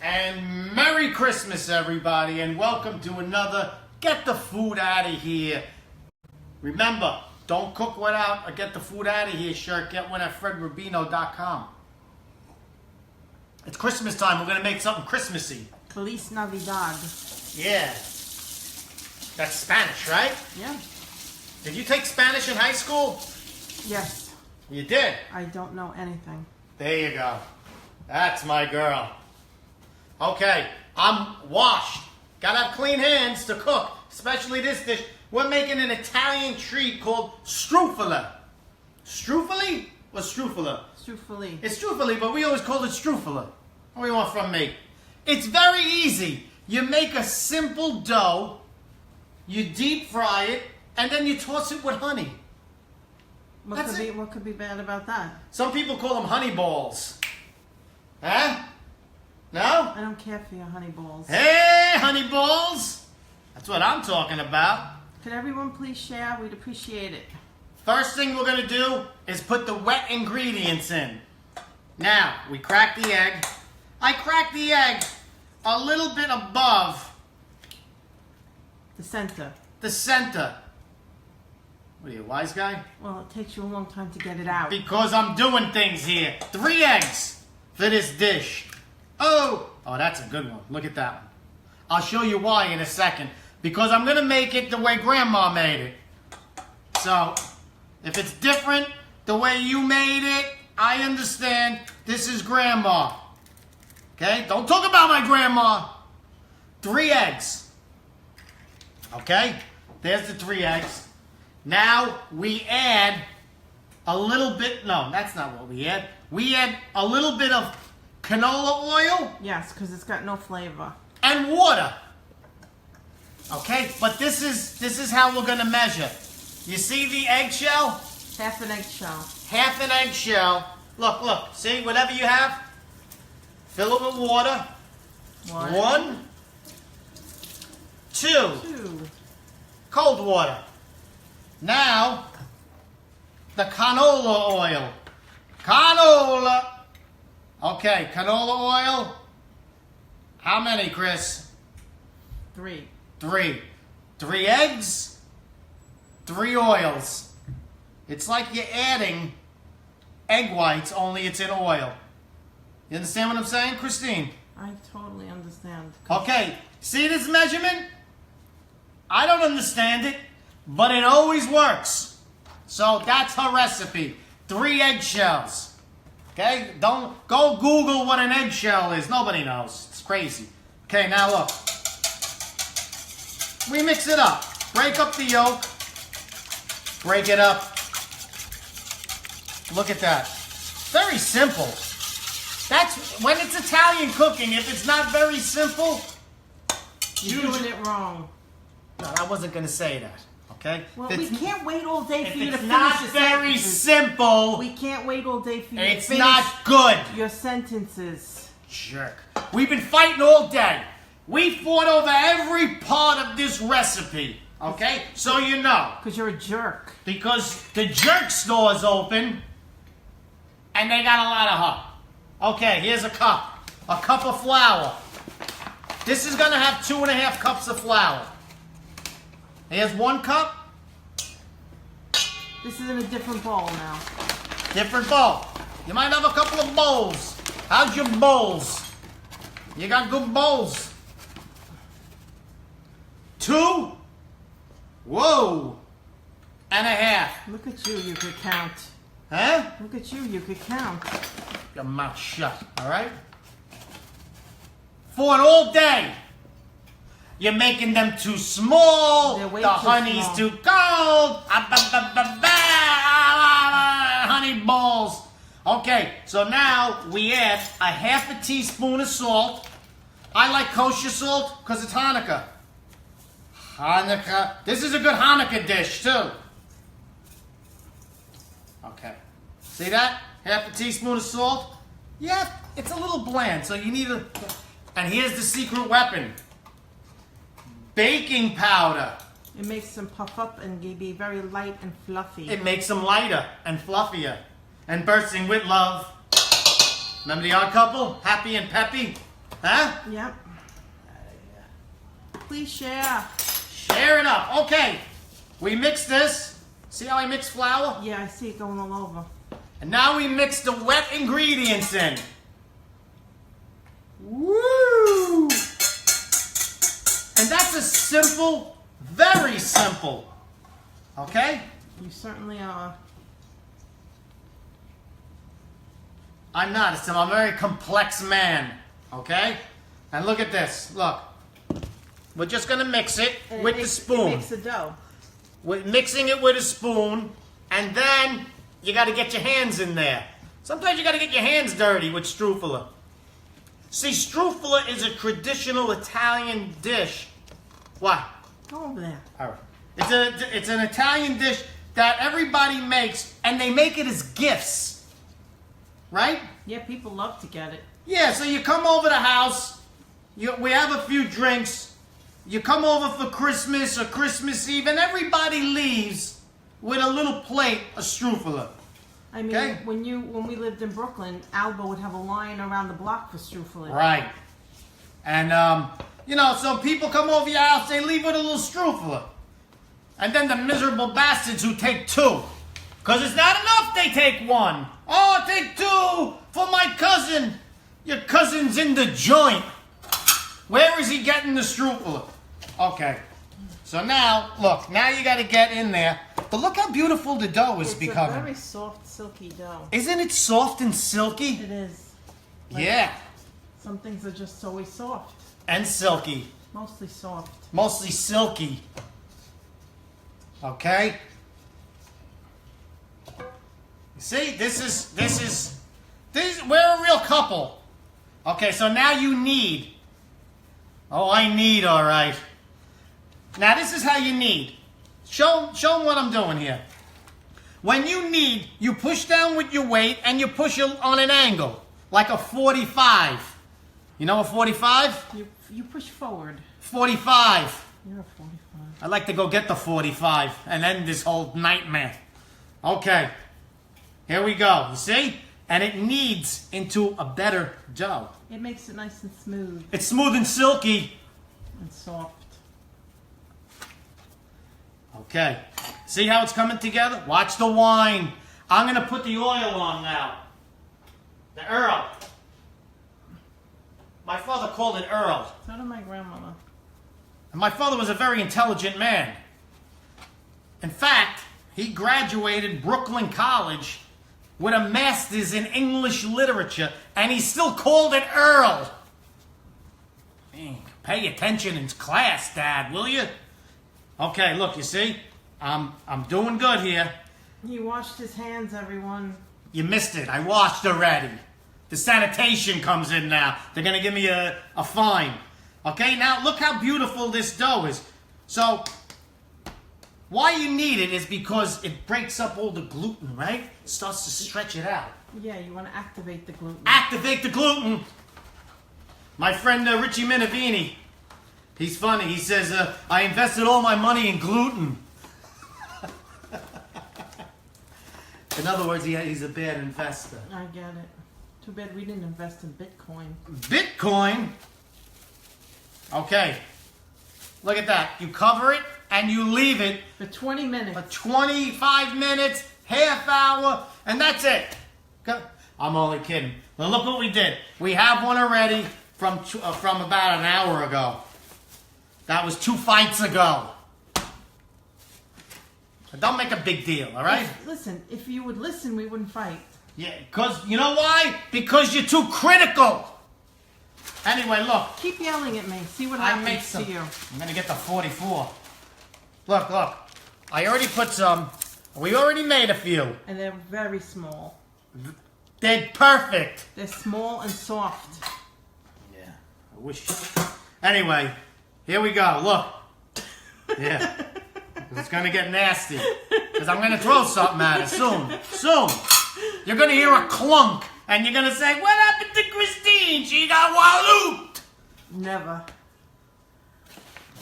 And Merry Christmas, everybody, and welcome to another Get the Food Out of Here. Remember, don't cook without a Get the Food Out of Here shirt. Get one at fredrubino.com. It's Christmas time. We're going to make something Christmassy. Feliz Navidad. Yeah. That's Spanish, right? Yeah. Did you take Spanish in high school? Yes. You did? I don't know anything. There you go. That's my girl. Okay, I'm washed. Gotta have clean hands to cook, especially this dish. We're making an Italian treat called Struffali. Struffali or Struffala? Struffali. It's Struffali, but we always call it Struffala. What do you want from me? It's very easy. You make a simple dough, you deep fry it, and then you toss it with honey. What could be bad about that? Some people call them honey balls. Huh? No? I don't care for your honey balls. Hey, honey balls! That's what I'm talking about. Could everyone please share? We'd appreciate it. First thing we're going to do is put the wet ingredients in. Now, we crack the egg. I crack the egg a little bit above The center. the center. What are you, a wise guy? Well, it takes you a long time to get it out. Because I'm doing things here. 3 eggs for this dish. Oh, that's a good one. Look at that one. I'll show you why in a second. Because I'm going to make it the way Grandma made it. So, if it's different the way you made it, I understand. This is Grandma. Okay? Don't talk about my Grandma. 3 eggs. Okay? There's the 3 eggs. Now, we add a little bit... No, that's not what we add. We add a little bit of canola oil. Yes, because it's got no flavor. And water. Okay? But this is how we're going to measure. You see the eggshell? Half an eggshell. Half an eggshell. Look. See, whatever you have, fill it with water. 1, 2. 2. Cold water. Now, the canola oil. Canola. Okay, canola oil. How many, Chris? 3. 3. 3 eggs, 3 oils. It's like you're adding egg whites, only it's in oil. You understand what I'm saying, Christine? I totally understand. Okay, see this measurement? I don't understand it, but it always works. So that's her recipe. 3 eggshells. Okay? Don't go Google what an eggshell is. Nobody knows. It's crazy. Okay, now look. We mix it up. Break up the yolk. Break it up. Look at that. Very simple. That's when it's Italian cooking. If it's not very simple, You're doing it wrong. No, I wasn't going to say that. Okay? Well, we can't wait all day for you to It's finish not your very sentences. simple. We can't wait all day for you to It's finish not good. your sentences. Jerk. We've been fighting all day. We fought over every part of this recipe. Okay? So you know. Because you're a jerk. Because the jerk store's open and they got a lot of her. Okay, here's a cup. A cup of flour. This is going to have 2.5 cups of flour. Here's 1 cup. This is in a different bowl now. Different bowl. You might have a couple of bowls. How's your bowls? You got good bowls. 2. Whoa. And a half. Look at you could count. Huh? Look at you could count. Your mouth shut, all right? Fought all day. You're making them too small. They're way The too honey's small. too cold. Honey balls. Okay, so now we add a half a teaspoon of salt. I like kosher salt because it's Hanukkah. Hanukkah. This is a good Hanukkah dish too. Okay. See that? Half a teaspoon of salt. Yeah, it's a little bland, so you need a... And here's the secret weapon. Baking powder. It makes them puff up and be very light and fluffy. It makes them lighter and fluffier and bursting with love. Remember the Odd Couple? Happy and Peppy? Huh? Yep. Please share. Share it up. Okay. We mix this. See how I mix flour? Yeah, I see it going all over. And now we mix the wet ingredients in. Woo! And that's a simple, very simple. Okay? You certainly are. I'm not. I'm a very complex man. Okay? And look at this. Look. We're just going to mix it with the spoon. It makes the dough. We're mixing it with a spoon. And then you got to get your hands in there. Sometimes you got to get your hands dirty with Struffali. See, Struffali is a traditional Italian dish. What? Go over there. All right. It's an Italian dish that everybody makes, and they make it as gifts. Right? Yeah, people love to get it. Yeah, so you come over the house, we have a few drinks, you come over for Christmas or Christmas Eve, and everybody leaves with a little plate of Struffali. I mean, Okay. when we lived in Brooklyn, Alba would have a line around the block for Struffali. Right. And, so people come over your house, they leave with a little Struffali. And then the miserable bastards who take two. Because it's not enough they take one. Oh, take two for my cousin. Your cousin's in the joint. Where is he getting the Struffali? Okay. So now, look, now you got to get in there. But look how beautiful the dough is becoming. It's a very soft, silky dough. Isn't it soft and silky? It is. Yeah. Some things are just always soft. And silky. Mostly soft. Mostly silky. Okay? You see, we're a real couple. Okay, so now you knead. Oh, I knead, all right. Now this is how you knead. Show them what I'm doing here. When you knead, you push down with your weight and you push it on an angle, like a 45. You know a 45? You push forward. 45. You're a 45. I'd like to go get the 45 and end this whole nightmare. Okay. Here we go. You see? And it kneads into a better dough. It makes it nice and smooth It's smooth and silky. and soft. Okay. See how it's coming together? Watch the wine. I'm going to put the oil on now. The Earl. My father called it Earl. So did my grandmother. And my father was a very intelligent man. In fact, he graduated Brooklyn College with a master's in English literature, and he still called it Earl. Hey, pay attention in class, Dad, will you? Okay, look, you see? I'm doing good here. He washed his hands, everyone. You missed it. I washed already. The sanitation comes in now. They're going to give me a fine. Okay, now look how beautiful this dough is. So, why you need it is because it breaks up all the gluten, right? It starts to stretch it out. Yeah, you want to activate the gluten. Activate the gluten! My friend Richie Minavini, he's funny. He says, I invested all my money in gluten. In other words, he's a bad investor. I get it. Too bad we didn't invest in Bitcoin. Bitcoin? Okay. Look at that. You cover it and you leave it For 20 minutes. for 25 minutes, half hour, and that's it. I'm only kidding. Now look what we did. We have one already from about an hour ago. That was 2 fights ago. Don't make a big deal, all right? Listen, if you would listen, we wouldn't fight. Yeah, because, you know why? Because you're too critical. Anyway, look. Keep yelling at me. See what I make happens to some. you. I'm going to get the 44. Look. I already put some. We already made a few. And they're very small. They're perfect. They're small and soft. Yeah, I wish. Anyway, here we go. Look. Yeah. It's going to get nasty. Because I'm going to throw something at it soon. Soon. You're going to hear a clunk. And you're going to say, what happened to Christine? She got wallooped. Never.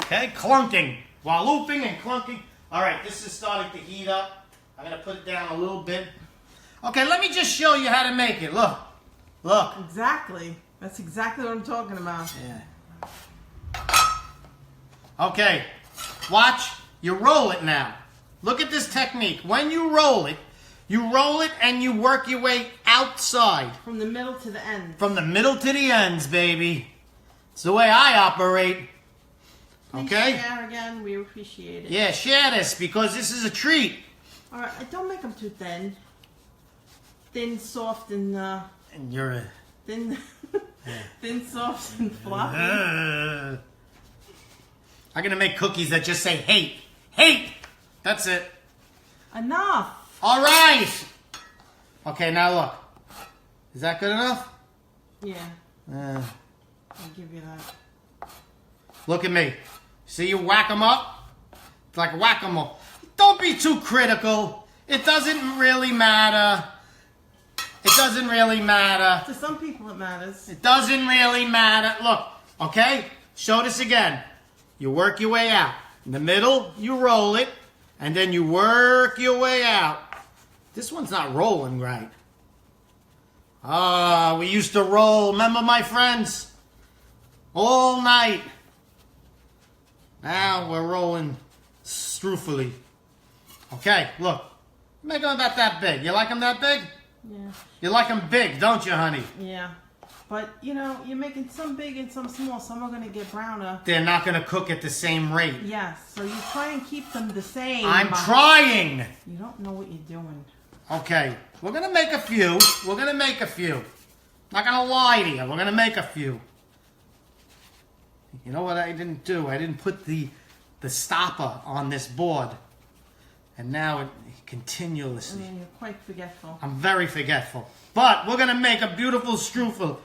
Okay, clunking. Wallooping and clunking. All right, this is starting to heat up. I'm going to put it down a little bit. Okay, let me just show you how to make it. Look. Exactly. That's exactly what I'm talking about. Yeah. Okay. Watch. You roll it now. Look at this technique. When you roll it and you work your way outside. From the middle to the end. From the middle to the ends, baby. It's the way I operate. Okay? Please share again. We appreciate it. Yeah, share this because this is a treat. All right. Don't make them too thin. Thin, soft, and And you're a... thin, thin, soft, and fluffy. I'm going to make cookies that just say hate. Hate! That's it. Enough. All right. Okay, now look. Is that good enough? Yeah. I'll give you that. Look at me. See you whack them up? It's like whack-a-mole. Don't be too critical. It doesn't really matter. It doesn't really matter. To some people it matters. It doesn't really matter. Look, okay? Show this again. You work your way out. In the middle, you roll it. And then you work your way out. This one's not rolling right. Ah, we used to roll. Remember, my friends? All night. Now we're rolling Struffali. Okay, look. Make them about that big. You like them that big? Yeah. You like them big, don't you, honey? Yeah. But, you know, you're making some big and some small. Some are going to get browner. They're not going to cook at the same rate. Yes. So you try and keep them the same. I'm trying. You don't know what you're doing. Okay, we're going to make a few. We're going to make a few. Not going to lie to you. We're going to make a few. You know what I didn't do? I didn't put the stopper on this board. And now it continuously. I mean, you're quite forgetful. I'm very forgetful. But we're going to make a beautiful strudel.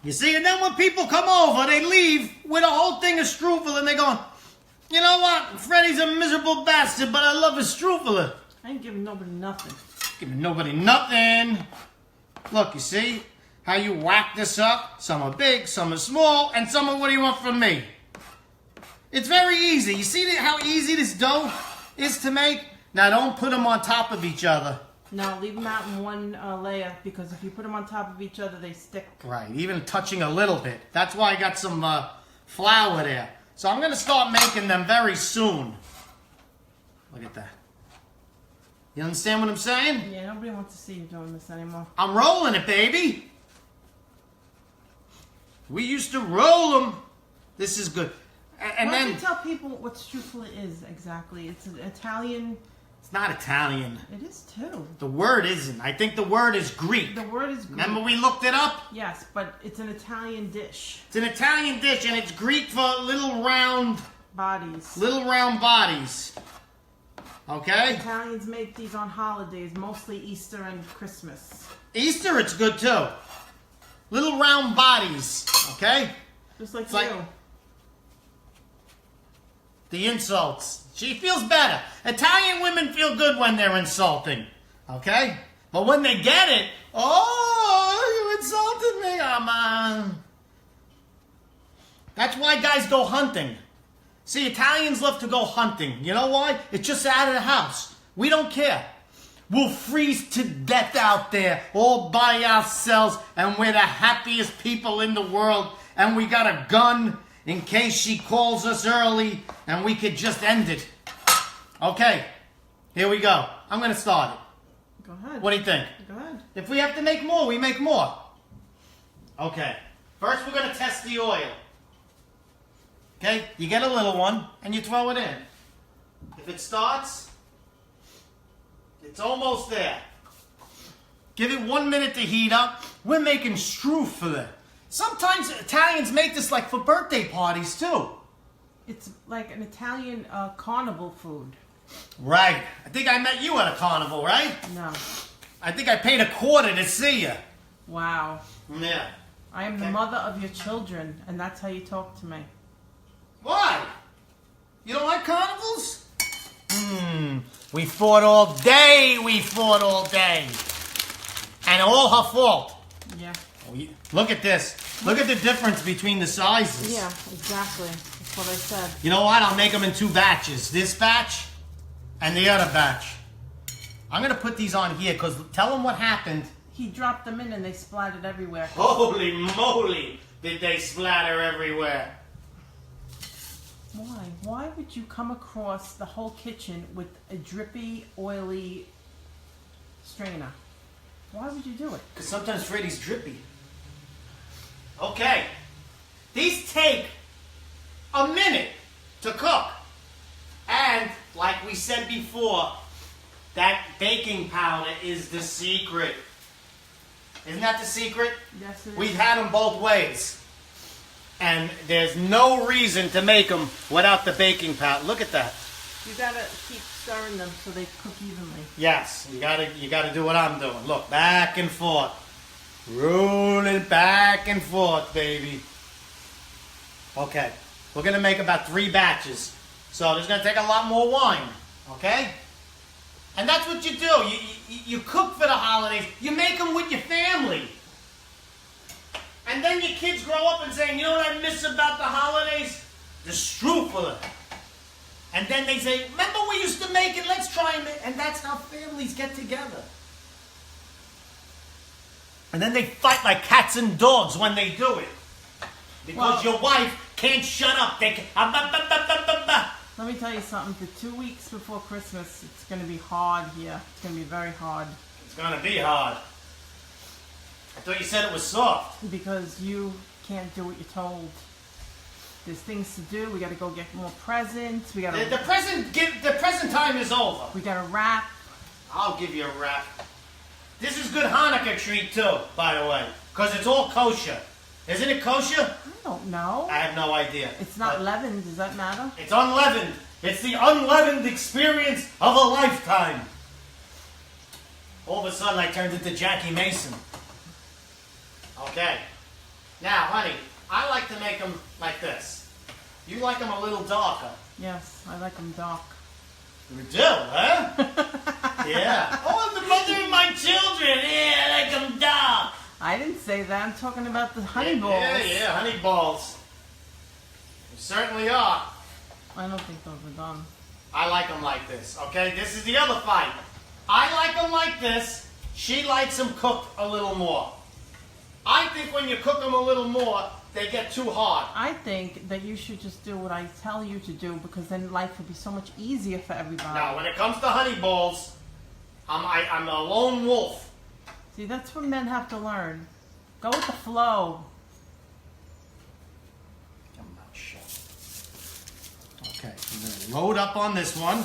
You see, and then when people come over, they leave with a whole thing of strudel, and they're going, you know what? Freddie's a miserable bastard, but I love his strudel. I ain't giving nobody nothing. Giving nobody nothing. Look, you see how you whack this up? Some are big, some are small, and some are what do you want from me? It's very easy. You see how easy this dough is to make? Now, don't put them on top of each other. No, leave them out in one layer, because if you put them on top of each other, they stick. Right, even touching a little bit. That's why I got some flour there. So I'm going to start making them very soon. Look at that. You understand what I'm saying? Yeah, nobody wants to see you doing this anymore. I'm rolling it, baby. We used to roll them. This is good. And Why then... don't you tell people what Struffali is exactly? It's an Italian... It's not Italian. It is too. The word isn't. I think the word is Greek. The word is Greek. Remember we looked it up? Yes, but it's an Italian dish. It's an Italian dish, and it's Greek for little round... Bodies. Little round bodies. Okay? Italians make these on holidays, mostly Easter and Christmas. Easter, it's good too. Little round bodies. Okay? Just like It's you. like- The insults. She feels better. Italian women feel good when they're insulting. Okay? But when they get it, oh, you insulted me. That's why guys go hunting. See, Italians love to go hunting. You know why? It's just out of the house. We don't care. We'll freeze to death out there all by ourselves, and we're the happiest people in the world, and we got a gun in case she calls us early, and we could just end it. Okay, here we go. I'm going to start it. Go ahead. What do you think? Go ahead. If we have to make more, we make more. Okay, first we're going to test the oil. Okay, you get a little one, and you throw it in. If it starts, it's almost there. Give it 1 minute to heat up. We're making Struffali. Sometimes Italians make this like for birthday parties too. It's like an Italian carnival food. Right. I think I met you at a carnival, right? No. I think I paid $25 to see you. Wow. Yeah. I am the mother of your children, and that's how you talk to me. Why? You don't like carnivals? We fought all day. We fought all day. And all her fault. Yeah. Look at this. Look at the difference between the sizes. Yeah, exactly. That's what I said. You know what? I'll make them in 2 batches. This batch and the other batch. I'm going to put these on here because tell them what happened He dropped them in and they splattered everywhere. Holy moly, did they splatter everywhere. Why? Why would you come across the whole kitchen with a drippy, oily strainer? Why would you do it? Because sometimes Freddy's drippy. Okay. These take a minute to cook. And, like we said before, that baking powder is the secret. Isn't that the secret? Yes, it is. We've had them both ways. And there's no reason to make them without the baking powder. Look at that. You gotta keep stirring them so they cook evenly. Yes, you gotta do what I'm doing. Look, back and forth. Rolling back and forth, baby. Okay, we're gonna make about 3 batches. So there's gonna take a lot more wine, okay? And that's what you do. You cook for the holidays. You make them with your family. And then your kids grow up and say, you know what I miss about the holidays? The Struffali. And then they say, remember we used to make it? Let's try it. And that's how families get together. And then they fight like cats and dogs when they do it. Because your wife can't shut up. They can, Let me tell you something. For 2 weeks before Christmas, it's going to be hard here. It's going to be very hard. It's going to be hard. I thought you said it was soft. Because you can't do what you're told. There's things to do. We got to go get more presents. We got to. The present time is over. We got to wrap. I'll give you a wrap. This is good Hanukkah treat too, by the way, because it's all kosher. Isn't it kosher? I don't know. I have no idea. It's not leavened. Does that matter? It's unleavened. It's the unleavened experience of a lifetime. All of a sudden, I turned into Jackie Mason. Okay. Now, honey, I like to make them like this. You like them a little darker. Yes, I like them dark. You do, huh? Yeah. Oh, the mother of my children. Yeah, I like them dark. I didn't say that. I'm talking about the honey balls. Yeah, honey balls. You certainly are. I don't think those are done. I like them like this, okay? This is the other fight. I like them like this. She likes them cooked a little more. I think when you cook them a little more, they get too hard. I think that you should just do what I tell you to do because then life would be so much easier for everybody. Now, when it comes to honey balls, I'm a lone wolf. See, that's what men have to learn. Go with the flow. Your mouth shut. Okay, we're going to load up on this one.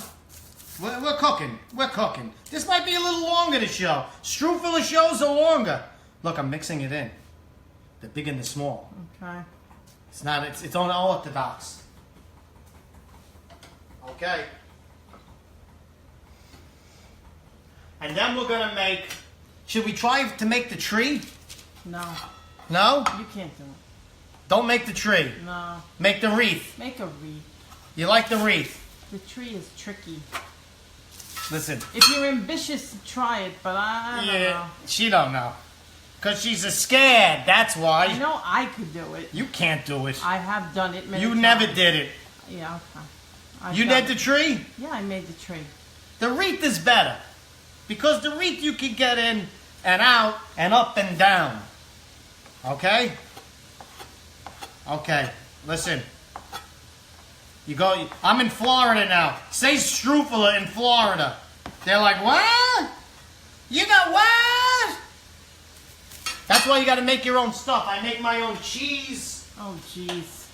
We're cooking. We're cooking. This might be a little longer to show. Struffali shows are longer. Look, I'm mixing it in. The big and the small. Okay. It's not. It's unorthodox. Okay. And then we're gonna make. Should we try to make the tree? No. No? You can't do it. Don't make the tree. No. Make the wreath. Make a wreath. You like the wreath? The tree is tricky. Listen. If you're ambitious, try it, but I don't know. She don't know. Because she's scared, that's why. I know I could do it. You can't do it. I have done it many You times. never did it. Yeah, okay. You did the tree? Yeah, I made the tree. The wreath is better. Because the wreath you can get in and out and up and down. Okay? Okay, listen. You go, I'm in Florida now. Say Struffali in Florida. They're like, what? You got what? That's why you got to make your own stuff. I make my own cheese. Oh, jeez.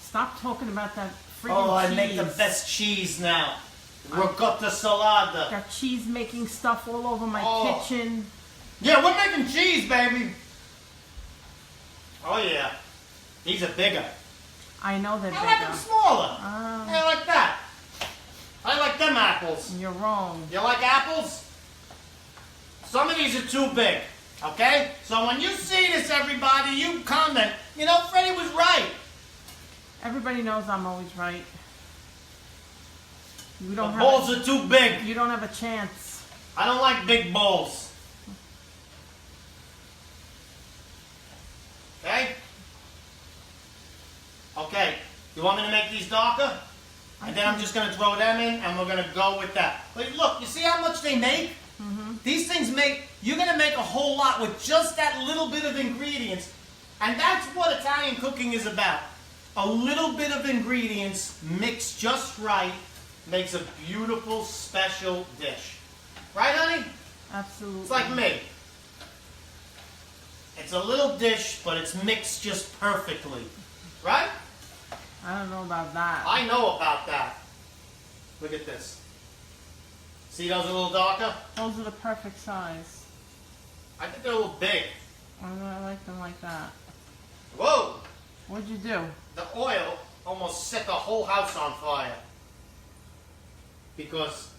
Stop talking about that freaking Oh, I cheese. make the best cheese now. Ricotta salada. Got cheese making stuff all over my kitchen. Yeah, we're making cheese, baby. Oh, yeah. These are bigger. I know they're I like them bigger. smaller. I like that. I like them apples. You're wrong. You like apples? Some of these are too big. Okay? So when you see this, everybody, you comment, you know, Freddie was right. Everybody knows I'm always right. You don't The have balls are too big. You don't have a chance. I don't like big balls. Okay? Okay. You want me to make these darker? And then I'm just going to throw them in and we're going to go with that. But look, you see how much they make? These things you're going to make a whole lot with just that little bit of ingredients. And that's what Italian cooking is about. A little bit of ingredients mixed just right makes a beautiful, special dish. Right, honey? Absolutely. It's like me. It's a little dish, but it's mixed just perfectly. Right? I don't know about that. I know about that. Look at this. See those a little darker? Those are the perfect size. I think they're a little big. I like them like that. Whoa! What'd you do? The oil almost set the whole house on fire. Because,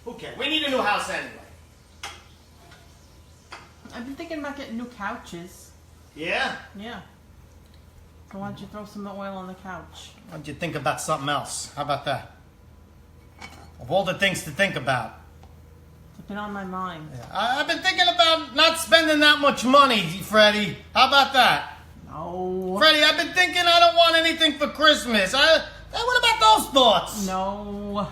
who cares? We need a new house anyway. I've been thinking about getting new couches. Yeah? Yeah. So why don't you throw some oil on the couch? Why don't you think about something else? How about that? Of all the things to think about. It's been on my mind. Yeah. I've been thinking about not spending that much money, Freddie. How about that? No. Freddie, I've been thinking I don't want anything for Christmas. What about those thoughts? No.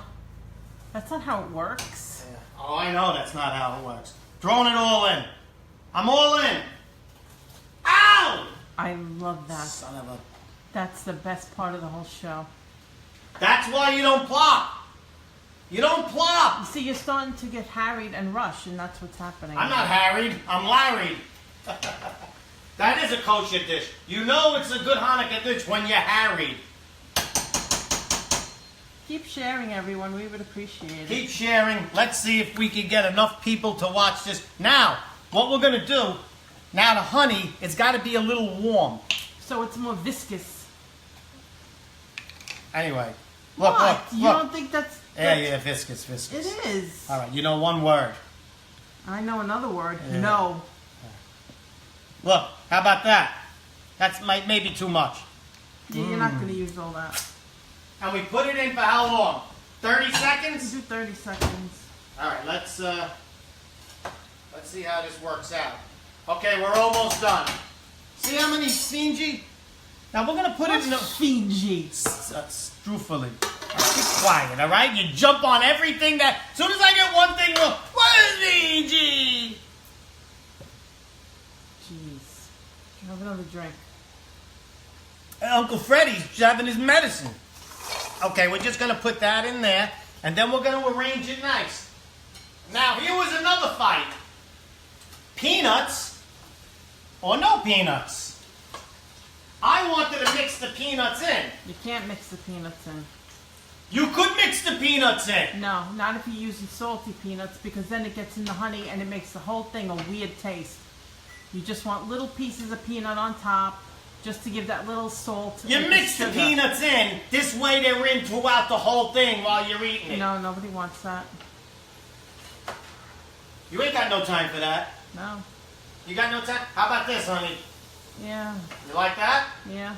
That's not how it works. Yeah. Oh, I know that's not how it works. Throwing it all in. I'm all in. Ow! I love that. Son of a... That's the best part of the whole show. That's why you don't plop. You don't You plop. see, you're starting to get harried and rush, and that's what's happening. I'm not harried. I'm Larry. That is a kosher dish. You know it's a good Hanukkah dish when you're harried. Keep sharing, everyone. We would appreciate it. Keep sharing. Let's see if we can get enough people to watch this. Now, what we're going to do, now the honey, it's got to be a little warm. So it's more viscous. Anyway, What? look. You don't think that's... Yeah, viscous. It is. All right, you know one word. I know another word. Yeah. No. Look, how about that? That's maybe too much. Yeah, you're not going to use all that. And we put it in for how long? 30 Let's seconds? do 30 seconds. All right, let's see how this works out. Okay, we're almost done. See how many Sinji? Now we're gonna put it in a Fiji. Struffali. Be quiet, all right? You jump on everything that. As soon as I get one thing wrong, what is Sinji? Jeez. Have another drink. Uncle Freddie's having his medicine. Okay, we're just gonna put that in there, and then we're gonna arrange it nice. Now here was another fight. Peanuts or no peanuts? I wanted to mix the peanuts in. You can't mix the peanuts in. You could mix the peanuts in. No, not if you're using salty peanuts, because then it gets in the honey and it makes the whole thing a weird taste. You just want little pieces of peanut on top, just to give that little salt. You mix the peanuts in. This way they're in throughout the whole thing while you're eating it. No, nobody wants that. You ain't got no time for that. No. You got no time? How about this, honey? Yeah. You like that? Yeah.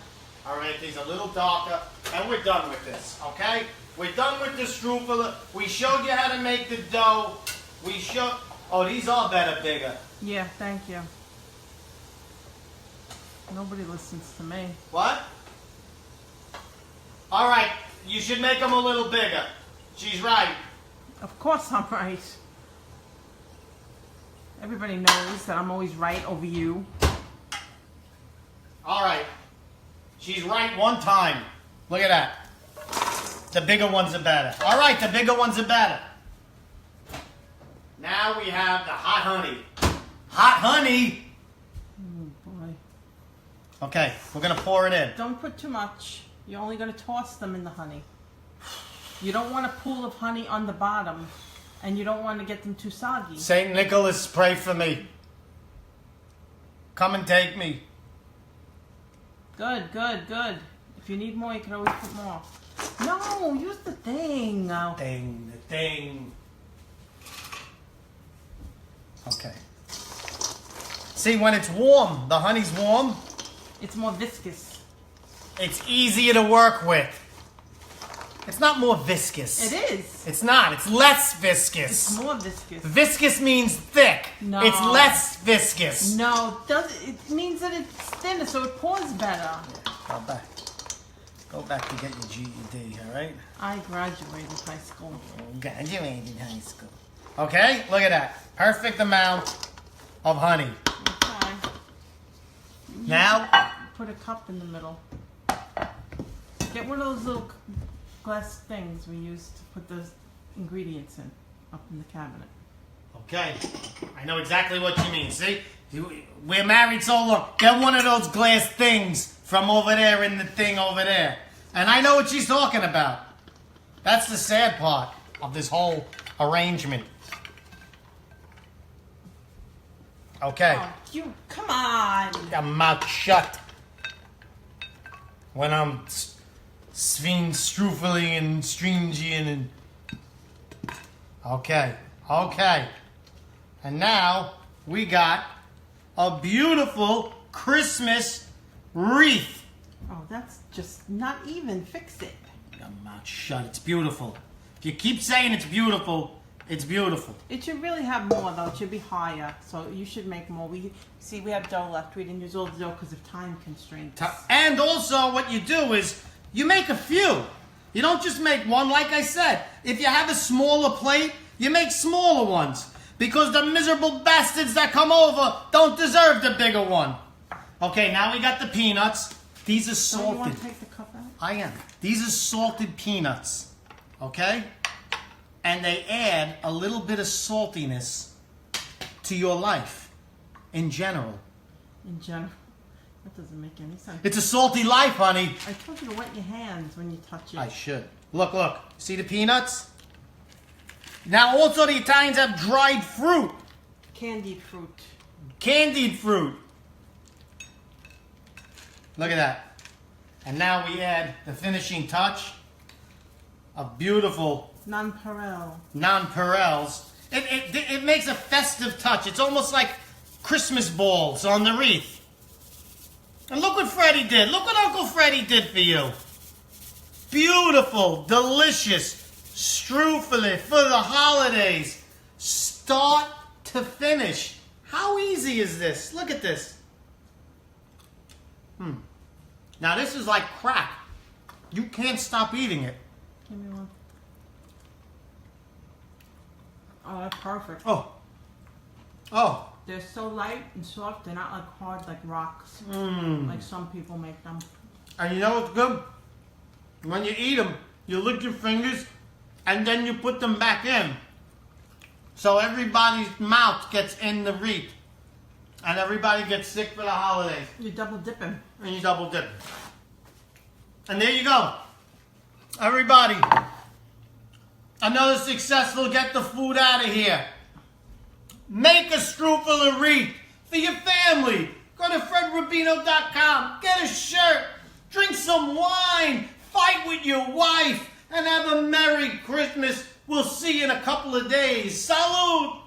All right, these a little darker, and we're done with this, okay? We're done with the Struffali. We showed you how to make the dough. We showed... Oh, these are better, bigger. Yeah, thank you. Nobody listens to me. What? All right, you should make them a little bigger. She's right. Of course I'm right. Everybody knows that I'm always right over you. All right. She's right one time. Look at that. The bigger ones are better. All right, the bigger ones are better. Now we have the hot honey. Hot honey. Oh boy. Okay, we're going to pour it in. Don't put too much. You're only going to toss them in the honey. You don't want a pool of honey on the bottom, and you don't want to get them too soggy. St. Nicholas, pray for me. Come and take me. Good. If you need more, you can always put more. No, use the thing. The thing. Okay. See, when it's warm, the honey's warm, It's more viscous. it's easier to work with. It's not more viscous. It is. It's not. It's less viscous. It's more viscous. Viscous means thick. No. It's less viscous. No, it means that it's thinner, so it pours better. Go back to get your GED, all right? I graduated high school. Graduated high school. Okay, look at that. Perfect amount of honey. Okay. Now, Put a cup in the middle. Get one of those little glass things we use to put the ingredients in, up in the cabinet. okay, I know exactly what you mean. See, we're married so long. Get one of those glass things from over there in the thing over there. And I know what she's talking about. That's the sad part of this whole arrangement. Okay. Oh, you, come on. Your mouth shut. When I'm being Struffali and Stringian and... Okay. And now we got a beautiful Christmas wreath. Oh, that's just not even. Fix it. Your mouth shut. It's beautiful. If you keep saying it's beautiful, it's beautiful. It should really have more though. It should be higher. So you should make more. We have dough left. We didn't use all the dough because of time constraints. And also what you do is you make a few. You don't just make one, like I said. If you have a smaller plate, you make smaller ones. Because the miserable bastards that come over don't deserve the bigger one. Okay, now we got the peanuts. These are So you salted. want to take the cup out? I am. These are salted peanuts. Okay? And they add a little bit of saltiness to your life in general. In general. That doesn't make any sense. It's a salty life, honey. I told you to wet your hands when you touch it. I should. Look. See the peanuts? Now also the Italians have dried fruit. Candied fruit. Candied fruit. Look at that. And now we add the finishing touch of beautiful nonpareils. It makes a festive touch. It's almost like Christmas balls on the wreath. And look what Freddie did. Look what Uncle Freddie did for you. Beautiful, delicious Struffali for the holidays. Start to finish. How easy is this? Look at this. Now this is like crack. You can't stop eating it. Give me one. Oh, that's perfect. Oh. They're so light and soft. They're not like hard like rocks. Like some people make them. And you know what's good? When you eat them, you lick your fingers and then you put them back in. So everybody's mouth gets in the wreath. And everybody gets sick for the holidays. You double dip them. And you double dip. And there you go. Everybody. Another successful get the food out of here. Make a Struffali wreath for your family. Go to fredrubino.com. Get a shirt. Drink some wine. Fight with your wife. And have a Merry Christmas. We'll see you in a couple of days. Salud!